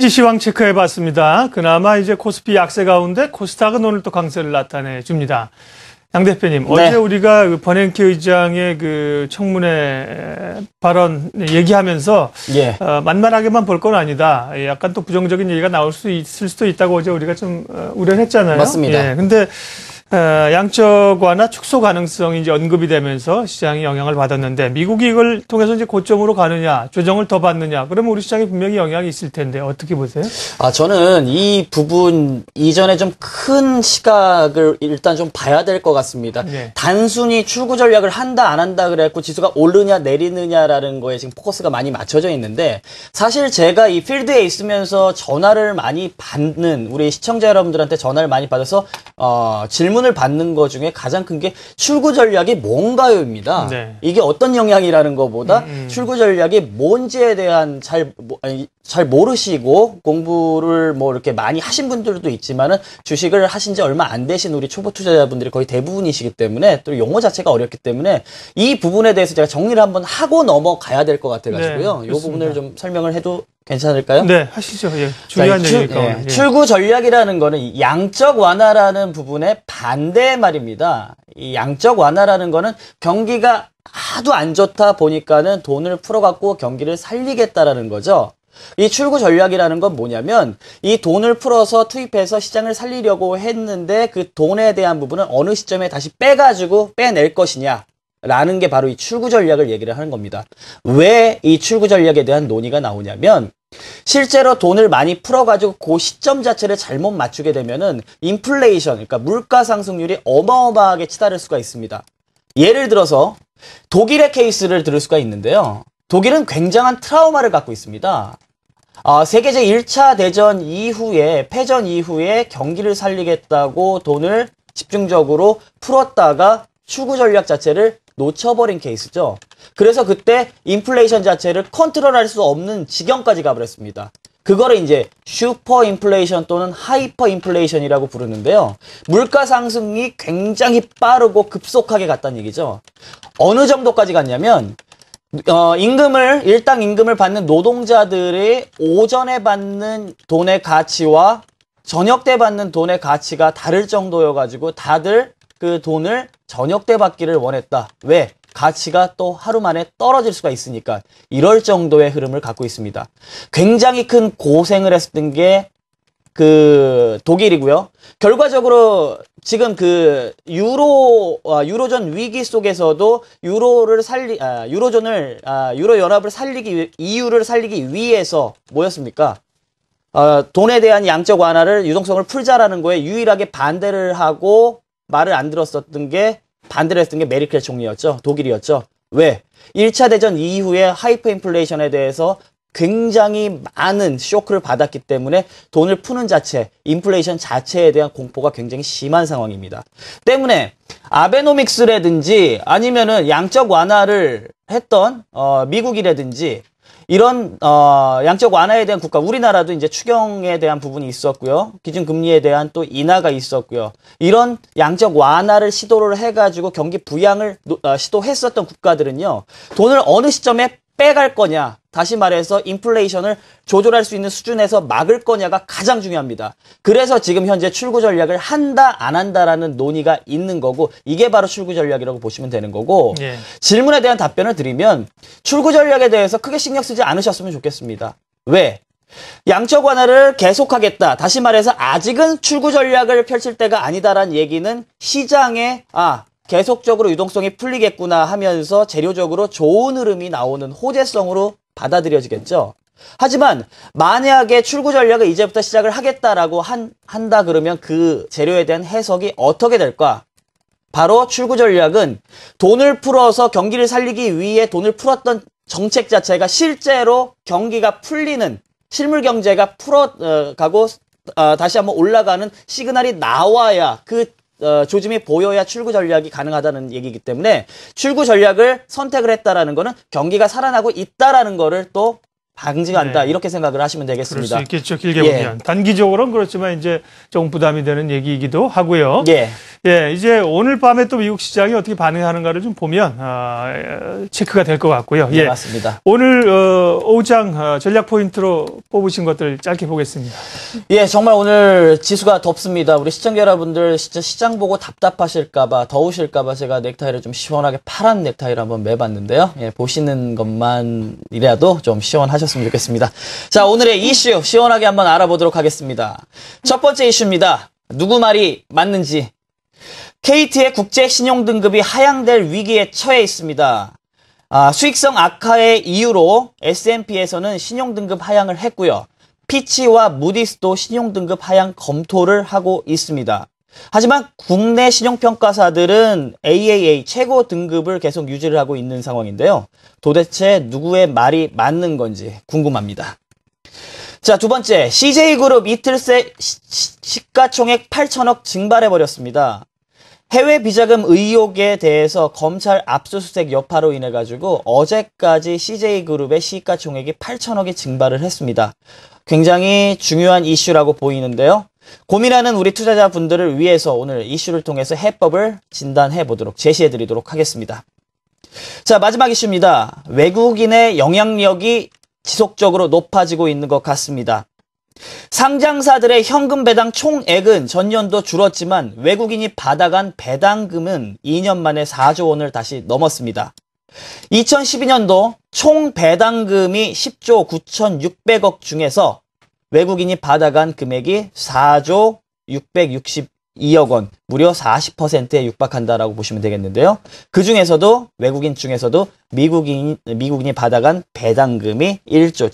투자지 시황 체크해봤습니다. 그나마 이제 코스피 약세 가운데 코스닥은 오늘 또 강세를 나타내 줍니다. 양 대표님, 네. 어제 우리가 그 버냉키 의장의 그 청문회 발언 얘기하면서 예. 만만하게만 볼 건 아니다. 약간 또 부정적인 얘기가 나올 수 있을 수도 있다고 어제 우리가 좀 우려를 했잖아요. 맞습니다. 예. 근데 양적 완화 축소 가능성이 이제 언급이 되면서 시장이 영향을 받았는데 미국이 이걸 통해서 이제 고점으로 가느냐, 조정을 더 받느냐, 그러면 우리 시장에 분명히 영향이 있을 텐데 어떻게 보세요? 저는 이 부분 이전에 좀 큰 시각을 일단 좀 봐야 될 것 같습니다. 네. 단순히 출구 전략을 한다 안 한다 그래갖고 지수가 오르냐 내리느냐라는 거에 지금 포커스가 많이 맞춰져 있는데 사실 제가 이 필드에 있으면서 전화를 많이 받는 우리 시청자 여러분들한테 전화를 많이 받아서 질문을 받는 것 중에 가장 큰 게 출구 전략이 뭔가요입니다. 네. 이게 어떤 영향이라는 것보다 출구 전략이 뭔지에 대한 잘 모르시고 공부를 뭐 이렇게 많이 하신 분들도 있지만은 주식을 하신 지 얼마 안 되신 우리 초보 투자자분들이 거의 대부분이시기 때문에 또 용어 자체가 어렵기 때문에 이 부분에 대해서 제가 정리를 한번 하고 넘어가야 될 것 같아가지고요. 네, 이 부분을 좀 설명을 해도 괜찮을까요? 네, 하시죠. 예, 중요한 얘기니까. 예. 출구 전략이라는 거는 양적 완화라는 부분의 반대 말입니다. 이 양적 완화라는 거는 경기가 하도 안 좋다 보니까는 돈을 풀어갖고 경기를 살리겠다라는 거죠. 이 출구 전략이라는 건 뭐냐면 이 돈을 풀어서 투입해서 시장을 살리려고 했는데 그 돈에 대한 부분은 어느 시점에 다시 빼가지고 빼낼 것이냐 라는 게 바로 이 출구 전략을 얘기를 하는 겁니다. 왜 이 출구 전략에 대한 논의가 나오냐면 실제로 돈을 많이 풀어가지고 그 시점 자체를 잘못 맞추게 되면은 인플레이션, 그러니까 물가 상승률이 어마어마하게 치달을 수가 있습니다. 예를 들어서 독일의 케이스를 들을 수가 있는데요. 독일은 굉장한 트라우마를 갖고 있습니다. 세계제 1차 대전 이후에, 패전 이후에 경기를 살리겠다고 돈을 집중적으로 풀었다가 출구 전략 자체를 놓쳐버린 케이스죠. 그래서 그때 인플레이션 자체를 컨트롤할 수 없는 지경까지 가버렸습니다. 그거를 이제 슈퍼 인플레이션 또는 하이퍼 인플레이션이라고 부르는데요. 물가 상승이 굉장히 빠르고 급속하게 갔다는 얘기죠. 어느 정도까지 갔냐면 일당 임금을 받는 노동자들이 오전에 받는 돈의 가치와 저녁 때 받는 돈의 가치가 다를 정도여가지고 다들 그 돈을 저녁 때 받기를 원했다. 왜? 가치가 또 하루 만에 떨어질 수가 있으니까. 이럴 정도의 흐름을 갖고 있습니다. 굉장히 큰 고생을 했던 게 그 독일이고요. 결과적으로 지금 그 유로존 위기 속에서도 유로 연합을 EU를 살리기 위해서 뭐였습니까? 돈에 대한 양적 완화를 유동성을 풀자라는 거에 유일하게 반대를 하고 말을 안 들었었던 게 반대를 했던 게 메르켈 총리였죠. 독일이었죠. 왜? 1차 대전 이후에 하이퍼 인플레이션에 대해서 굉장히 많은 쇼크를 받았기 때문에 돈을 푸는 자체, 인플레이션 자체에 대한 공포가 굉장히 심한 상황입니다. 때문에 아베노믹스라든지 아니면은 양적 완화를 했던 미국이라든지 이런 양적 완화에 대한 국가, 우리나라도 이제 추경에 대한 부분이 있었고요. 기준금리에 대한 또 인하가 있었고요. 이런 양적 완화를 시도를 해가지고 경기 부양을 시도했었던 국가들은요. 돈을 어느 시점에 빼갈 거냐, 다시 말해서 인플레이션을 조절할 수 있는 수준에서 막을 거냐가 가장 중요합니다. 그래서 지금 현재 출구 전략을 한다 안 한다라는 논의가 있는 거고 이게 바로 출구 전략이라고 보시면 되는 거고 예. 질문에 대한 답변을 드리면 출구 전략에 대해서 크게 신경 쓰지 않으셨으면 좋겠습니다. 왜? 양적 완화를 계속하겠다. 다시 말해서 아직은 출구 전략을 펼칠 때가 아니다라는 얘기는 시장에 계속적으로 유동성이 풀리겠구나 하면서 재료적으로 좋은 흐름이 나오는 호재성으로 받아들여지겠죠. 하지만 만약에 출구 전략을 이제부터 시작을 하겠다라고 한다 그러면 그 재료에 대한 해석이 어떻게 될까? 바로 출구 전략은 돈을 풀어서 경기를 살리기 위해 돈을 풀었던 정책 자체가 실제로 경기가 풀리는 실물 경제가 풀어가고 다시 한번 올라가는 시그널이 나와야 그 조짐이 보여야 출구 전략이 가능하다는 얘기이기 때문에 출구 전략을 선택을 했다라는 거는 경기가 살아나고 있다라는 거를 또 방증한다. 네. 이렇게 생각을 하시면 되겠습니다. 그럴 수 있겠죠. 길게 보면. 단기적으로는 그렇지만 이제 조금 부담이 되는 얘기이기도 하고요. 예. 예, 이제 오늘 밤에 또 미국 시장이 어떻게 반응하는가를 좀 보면 체크가 될 것 같고요. 네, 예, 맞습니다. 오늘 오후장 전략 포인트로 뽑으신 것들 짧게 보겠습니다. 예, 정말 오늘 지수가 덥습니다. 우리 시청자 여러분들 진짜 시장 보고 답답하실까봐, 더우실까봐 제가 넥타이를 좀 시원하게 파란 넥타이를 한번 매봤는데요. 예, 보시는 것만이라도 좀 시원하셨으면 좋겠습니다. 자, 오늘의 이슈 시원하게 한번 알아보도록 하겠습니다. 첫 번째 이슈입니다. 누구 말이 맞는지. KT의 국제 신용 등급이 하향될 위기에 처해 있습니다. 수익성 악화의 이유로 S&P에서는 신용 등급 하향을 했고요. 피치와 무디스도 신용 등급 하향 검토를 하고 있습니다. 하지만 국내 신용평가사들은 AAA 최고 등급을 계속 유지를 하고 있는 상황인데요. 도대체 누구의 말이 맞는 건지 궁금합니다. 자, 두 번째, CJ그룹 이틀 새 시가총액 8천억 증발해버렸습니다. 해외 비자금 의혹에 대해서 검찰 압수수색 여파로 인해 가지고 어제까지 CJ그룹의 시가총액이 8천억이 증발을 했습니다. 굉장히 중요한 이슈라고 보이는데요. 고민하는 우리 투자자분들을 위해서 오늘 이슈를 통해서 해법을 진단해 보도록 제시해 드리도록 하겠습니다. 자, 마지막 이슈입니다. 외국인의 영향력이 지속적으로 높아지고 있는 것 같습니다. 상장사들의 현금 배당 총액은 전년도 줄었지만 외국인이 받아간 배당금은 2년 만에 4조 원을 다시 넘었습니다. 2012년도 총 배당금이 10조 9,600억 중에서 외국인이 받아간 금액이 4조 662억 원, 무려 40%에 육박한다라고 보시면 되겠는데요. 그 중에서도 외국인 중에서도 미국인이 받아간 배당금이 1조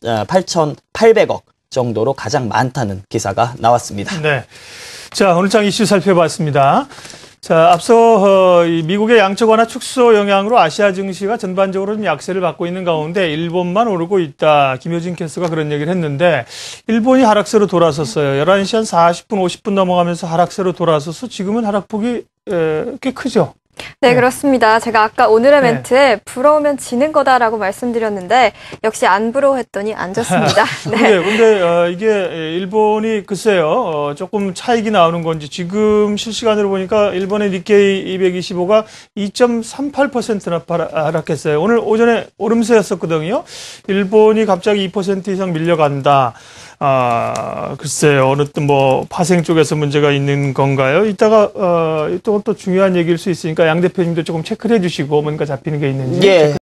8,800억 정도로 가장 많다는 기사가 나왔습니다. 네. 자, 오늘 장 이슈 살펴봤습니다. 자, 앞서 이 미국의 양적 완화 축소 영향으로 아시아 증시가 전반적으로 좀 약세를 받고 있는 가운데 일본만 오르고 있다. 김효진 캐스터가 그런 얘기를 했는데 일본이 하락세로 돌아섰어요. 11시 한 40분, 50분 넘어가면서 하락세로 돌아서서 지금은 하락폭이 꽤 크죠. 네, 그렇습니다. 제가 아까 오늘의 네. 멘트에 부러우면 지는 거다라고 말씀드렸는데 역시 안 부러워했더니 안 좋습니다. 네. 근데 이게 일본이 글쎄요. 조금 차익이 나오는 건지 지금 실시간으로 보니까 일본의 니케이 225가 2.38%나 하락했어요. 오늘 오전에 오름세였었거든요. 일본이 갑자기 2% 이상 밀려간다. 글쎄요. 어느 뭐 파생 쪽에서 문제가 있는 건가요? 이따가 또 중요한 얘기일 수 있으니까 양 대표님도 조금 체크를 해주시고 뭔가 잡히는 게 있는지. 예.